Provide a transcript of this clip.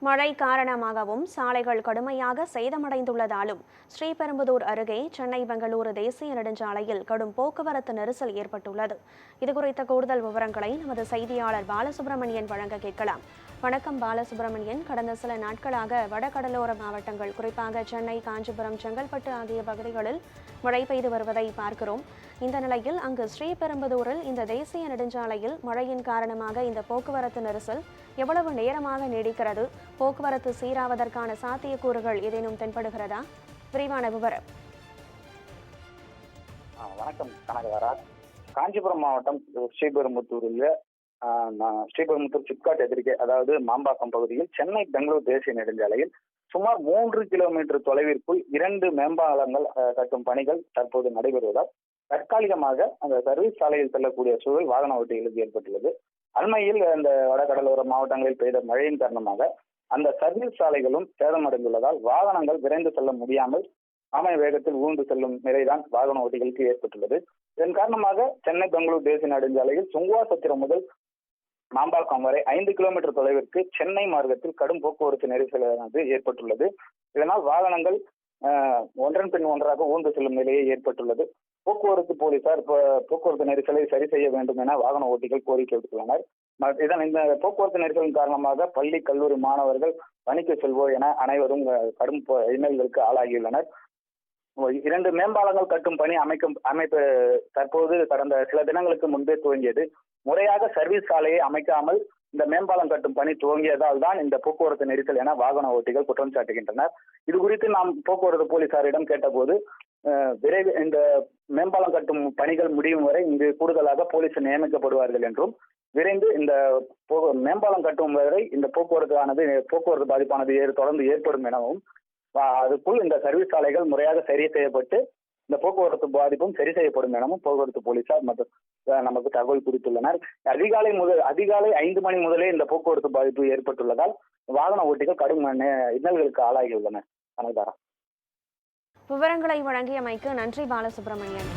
மழை காரணமாகவும் சாலைகள் கடுமையாக சேதமடைந்துள்ளதாலும் ஸ்ரீபெரும்புதூர் அருகே சென்னை பெங்களூரு தேசிய நெடுஞ்சாலையில் கடும் போக்குவரத்து நெரிசல் ஏற்பட்டுள்ளது. இதுகுறித்த கூடுதல் விவரங்களை நமது செய்தியாளர் பாலசுப்ரமணியன் வழங்க கேட்கலாம். வணக்கம் பாலசுப்ரமணியன். கடந்த சில நாட்களாக வடகடலோர மாவட்டங்கள், குறிப்பாக சென்னை, காஞ்சிபுரம், செங்கல்பட்டு ஆகிய பகுதிகளில் மழை பெய்து வருவதை பார்க்கிறோம். இந்த நிலையில் அங்கு ஸ்ரீபெரும்புதூரில் இந்த தேசிய நெடுஞ்சாலையில் மழையின் காரணமாக இந்த போக்குவரத்து நெரிசல் எவ்வளவு நேரமாக நீடிக்கிறது? போக்குவரத்து சீராவதற்கான சாத்தியக்கூறுகள் ஏதேனும் தென்படுகிறதா? விரிவான விவரம். வணக்கம் கனகதாரா. காஞ்சிபுரம் மாவட்டம் ஸ்ரீபெரும்புத்தூரில் ஸ்ரீபெரும்புத்தூர் சிப்காட் எதிர்க்கே, அதாவது மாம்பாக்கம் பகுதியில் சென்னை பெங்களூர் தேசிய நெடுஞ்சாலையில் சுமார் 3 கிலோமீட்டர் தொலைவிற்குள் 2 மேம்பாலங்கள் கட்டும் பணிகள் தற்போது நடைபெறுவதால் தற்காலிகமாக அந்த சர்வீஸ் சாலையில் செல்லக்கூடிய சூழல் வாகன ஓட்டிகளுக்கு ஏற்பட்டுள்ளது. அண்மையில் அந்த வடகடலோர மாவட்டங்களில் பெய்த மழையின் காரணமாக அந்த சர்வீஸ் சாலைகளும் சேதமடைந்துள்ளதால் வாகனங்கள் விரைந்து செல்ல முடியாமல் ஆமை வேகத்தில் ஊர்ந்து செல்லும் நிலைதான் வாகன ஓட்டிகளுக்கு ஏற்பட்டுள்ளது. இதன் காரணமாக சென்னை பெங்களூர் தேசிய நெடுஞ்சாலையில் சுங்குவாசத்திரம் முதல் மாம்பாக்கம் வரை 5 கிலோமீட்டர் தொலைவிற்கு சென்னை மார்க்கத்தில் கடும் போக்குவரத்து நெரிசலானது ஏற்பட்டுள்ளது. இதனால் வாகனங்கள் ஒன்றன் பின் ஒன்றாக ஊர்ந்து செல்லும் நிலையே ஏற்பட்டுள்ளது. போக்குவரத்து போலீசார் போக்குவரத்து நெரிசலை சரி செய்ய வேண்டும் என வாகன ஓட்டிகள் கோரிக்கை விடுத்துள்ளனர். இந்த போக்குவரத்து நெரிசலின் காரணமாக பள்ளி, கல்லூரி மாணவர்கள் பணிக்கு செல்வோர் என அனைவரும் கடும் இன்னல்களுக்கு ஆளாகியுள்ளனர். 2 மேம்பாலங்கள் கட்டும் பணி அமைப்பு தற்போது கடந்த சில தினங்களுக்கு முன்பே துவங்கியது. முறையாக சர்வீஸ் சாலையை அமைக்காமல் இந்த மேம்பாலம் கட்டும் பணி துவங்கியதால் தான் இந்த போக்குவரத்து நெரிசல் என வாகன ஓட்டிகள் குற்றம் சாட்டுகின்றனர். இது குறித்து நாம் போக்குவரத்து போலீசாரிடம் கேட்டபோது, விரைவில் இந்த மேம்பாலம் கட்டும் பணிகள் முடியும் வரை இங்கு கூடுதலாக போலீஸ் நியமிக்கப்படுவார்கள் என்றும், விரைந்து இந்த மேம்பாலம் கட்டும் வரை இந்த போக்குவரத்து பாதிப்பானது தொடர்ந்து ஏற்படும் எனவும், அதுக்குள் இந்த சர்வீஸ் சாலைகள் முறையாக சரி செய்யப்பட்டு இந்த போக்குவரத்து பாதிப்பும் சரி செய்யப்படும் எனவும் போக்குவரத்து போலீசார் நமக்கு தகவல் குறித்துள்ளனர். அதிகாலை 5 மணி முதலே இந்த போக்குவரத்து பாதிப்பு ஏற்பட்டுள்ளதால் வாகன ஓட்டிகள் கடும் இன்னல்களுக்கு ஆளாகியுள்ளனர். விவரங்களை வழங்கியமைக்கு நன்றி பாலசுப்ரமணியன்.